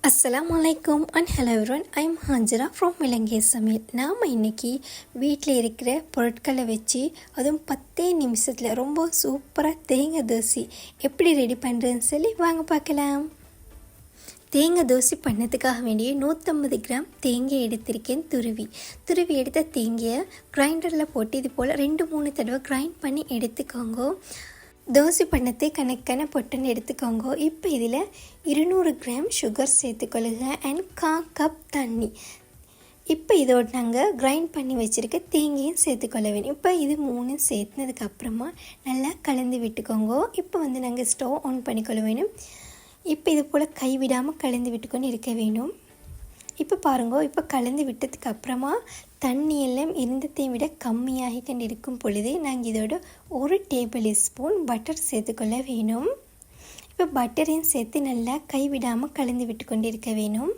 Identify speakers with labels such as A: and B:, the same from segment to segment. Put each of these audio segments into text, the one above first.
A: Assalamualaikum and hello everyone. I am Hanjara from Ilangai samayal. நாம் இன்னைக்கு வீட்டில் இருக்கிற பொருட்களை வச்சு அதுவும் 10 நிமிஷத்தில் ரொம்ப சூப்பராக தேங்காய் தோசை எப்படி ரெடி பண்ணுறதுன்னு சொல்லி வாங்க பார்க்கலாம். தேங்காய் தோசை பண்ணதுக்காக வேண்டிய 150 கிராம் தேங்காய் எடுத்திருக்கேன். துருவி எடுத்த தேங்காயை கிரைண்டரில் போட்டு இது போல் 2-3 தடவை கிரைண்ட் பண்ணி எடுத்துக்கோங்க. தோசை பண்ணத்தை கணக்கான பொட்டுன்னு எடுத்துக்கோங்க. இப்போ இதில் 200 கிராம் சுகர் சேர்த்துக்கொள்ளுங்க அண்ட் 1/4 கப் தண்ணி. இப்போ இதோட நாங்கள் கிரைண்ட் பண்ணி வச்சுருக்க தேங்காயும் சேர்த்துக்கொள்ள வேணும். இப்போ இது 3 சேர்த்துனதுக்கப்புறமா நல்லா கலந்து விட்டுக்கோங்க. இப்போ நாங்கள் ஸ்டவ் ஆன் பண்ணிக்கொள்ள வேணும். இப்போ இது போல் கைவிடாமல் கலந்து விட்டுக்கொண்டு இருக்க வேணும். இப்போ பாருங்க, இப்போ கலந்து விட்டதுக்கு அப்புறமா தண்ணி எல்லாம் இருந்ததை விட கம்மியாகி கொண்டு இருக்கும் பொழுது நாங்கள் இதோட 1 டேபிள் ஸ்பூன் பட்டர் சேர்த்துக்கொள்ள வேணும். இப்போ பட்டரையும் சேர்த்து நல்லா கைவிடாமல் கலந்து விட்டு கொண்டு இருக்க வேணும்.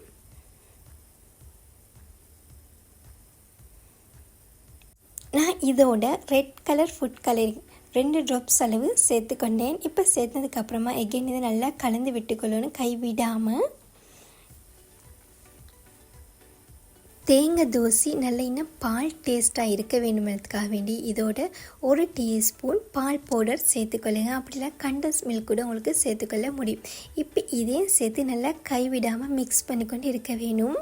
A: நான் இதோட red colour food colour 2 drops அளவு சேர்த்துக்கொண்டேன். இப்போ சேர்த்ததுக்கப்புறமா எகைன் இதை நல்லா கலந்து விட்டுக்கொள்ளணும் கைவிடாமல். தேங்காய் தோசை நல்லா இன்னும் பால் டேஸ்ட்டாக இருக்க வேண்டுமென்றதுக்காக வேண்டி இதோட 1 டீஸ்பூன் பால் பவுடர் சேர்த்துக்கொள்ளுங்க. அப்படிலாம் கண்டன்ஸ் மில்க் கூட உங்களுக்கு சேர்த்துக்கொள்ள முடியும். இப்போ இதையும் சேர்த்து நல்லா கைவிடாமல் மிக்ஸ் பண்ணிக்கொண்டு இருக்க வேணும்.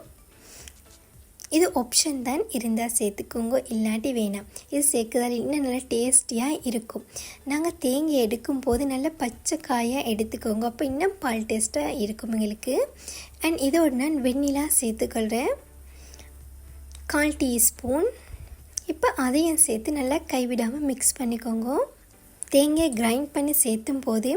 A: இது ஆப்ஷன் தான், இருந்தால் சேர்த்துக்கோங்க, இல்லாட்டி வேணாம். இது சேர்க்குறதால இன்னும் நல்லா டேஸ்டியாக இருக்கும். நாங்கள் தேங்காய் எடுக்கும் போது நல்லா பச்சை காயாக எடுத்துக்கோங்க, அப்போ இன்னும் பால் டேஸ்ட்டாக இருக்கும் எங்களுக்கு. அண்ட் இதோட நான் வெண்ணிலா சேர்த்துக்கொள்கிறேன் 1/4 டீஸ்பூன். இப்போ அதையும் சேர்த்து நல்லா கைவிடாமல் மிக்ஸ் பண்ணிக்கோங்க. தேங்காய் கிரைண்ட் பண்ணி சேர்த்தும் போது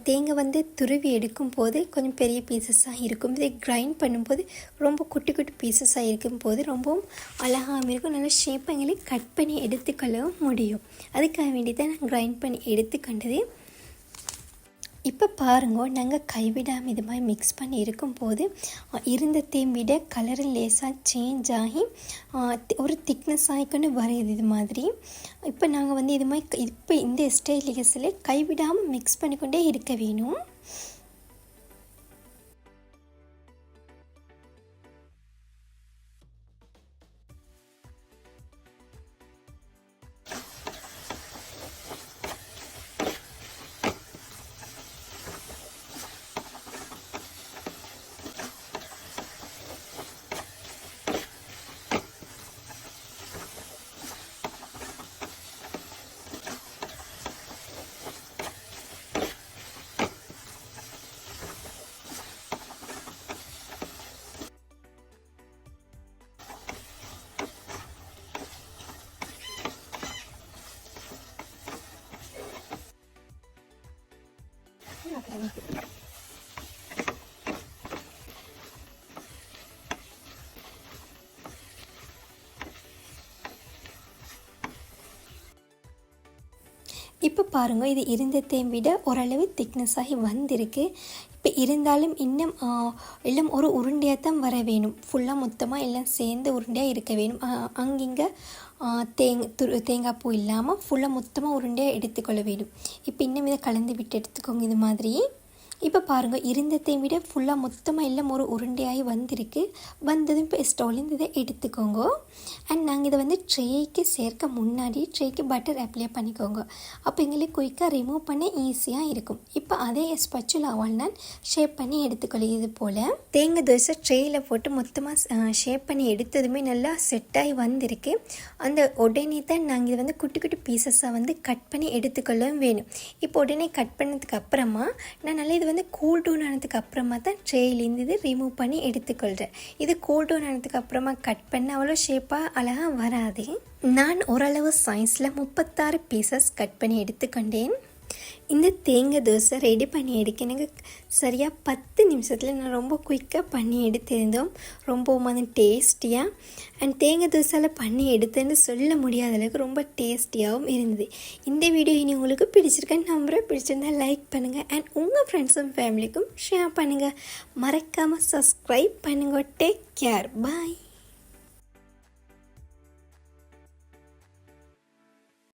A: தேங்காய் துருவி எடுக்கும் போது கொஞ்சம் பெரிய பீசஸாக இருக்கும். இதை கிரைண்ட் பண்ணும்போது ரொம்ப குட்டி குட்டி பீசஸாக இருக்கும் போது ரொம்பவும் அழகாகவும் இருக்கும். நல்லா ஷேப்பங்களை கட் பண்ணி எடுத்துக்கொள்ளவும் முடியும். அதுக்காக வேண்டி தான் நான் கிரைண்ட் பண்ணி எடுத்துக்கொண்டது. இப்போ பாருங்க, நாங்கள் கைவிடாமல் இது மாதிரி மிக்ஸ் பண்ணி இருக்கும்போது இருந்ததையும் விட கலரு லேசாக சேஞ்ச் ஆகி ஒரு திக்னஸ் ஆகிக்கொண்டு வருது இது மாதிரி. இப்போ நாங்கள் இது மாதிரி இப்போ இந்த ஸ்டைலில் கைவிடாமல் மிக்ஸ் பண்ணிக்கொண்டே இருக்க வேணும். இப்போ பாருங்கள், இது இருந்ததையும் விட ஓரளவு திக்னஸ் ஆகி வந்திருக்கு. இப்போ இருந்தாலும் இன்னும் எல்லாம் ஒரு உருண்டையாக தான் வர வேணும். ஃபுல்லாக மொத்தமாக எல்லாம் சேர்ந்து உருண்டையாக இருக்க வேணும். அங்கிங்கே தேங்காய் பூ இல்லாமல் ஃபுல்லாக மொத்தமாக உருண்டையாக எடுத்துக்கொள்ள வேணும். இப்போ இன்னும் இதை கலந்து விட்டு எடுத்துக்கோங்க இது மாதிரி. இப்போ பாருங்கள், இருந்ததையும் விட ஃபுல்லாக மொத்தமாக எல்லாம் ஒரு உருண்டையாகி வந்திருக்கு. வந்ததும் இப்போ ஸ்டவ்லேருந்து இதை எடுத்துக்கோங்க. அண்ட் நாங்கள் இதை ட்ரேக்கு சேர்க்க முன்னாடி ட்ரேக்கு பட்டர் அப்ளை பண்ணிக்கோங்க. அப்போ எங்களுக்கு குயிக்காக ரிமூவ் பண்ண ஈஸியாக இருக்கும். இப்போ அதே ஸ்பச்சுலாவால் நான் ஷேப் பண்ணி எடுத்துக்கொள்ள. இது போல் தேங்காய் தோசை ட்ரேயில் போட்டு மொத்தமாக ஷேப் பண்ணி எடுத்ததுமே நல்லா செட் ஆகி வந்திருக்கு. அந்த உடனே தான் நாங்கள் இதை குட்டி குட்டி பீசஸாக கட் பண்ணி எடுத்துக்கொள்ளவும் வேணும். இப்போ உடனே கட் பண்ணதுக்கு அப்புறமா நான் நல்லா இது கூல் டவுன் ஆனதுக்கு அப்புறமா தான் ட்ரேயிலேருந்து இது ரிமூவ் பண்ணி எடுத்துக்கொள்கிறேன். இது கூல் டவுன் ஆனதுக்கு அப்புறமா கட் பண்ண அவ்வளோ ஷேப்பாக அழகாக வராது. நான் ஓரளவு சைஸில் 36 பீசஸ் கட் பண்ணி எடுத்துக்கொண்டேன். இந்த தேங்காய் தோசை ரெடி பண்ணி எடுக்க எனக்கு சரியாக 10 நிமிஷத்தில் நான் ரொம்ப குயிக்காக பண்ணி எடுத்திருந்தோம். ரொம்பவும் டேஸ்டியாக அண்ட் தேங்காய் தோசையில் பண்ணி எடுத்தேன்னு சொல்ல முடியாத அளவுக்கு ரொம்ப டேஸ்டியாகவும் இருந்தது. இந்த வீடியோ இனி உங்களுக்கு பிடிச்சிருக்கேன்னு நம்புகிறேன். பிடிச்சிருந்தால் லைக் பண்ணுங்கள் அண்ட் உங்கள் ஃப்ரெண்ட்ஸும் ஃபேமிலிக்கும் ஷேர் பண்ணுங்கள். மறக்காமல் சப்ஸ்கிரைப் பண்ணுங்கள். டேக் கேர், பாய்.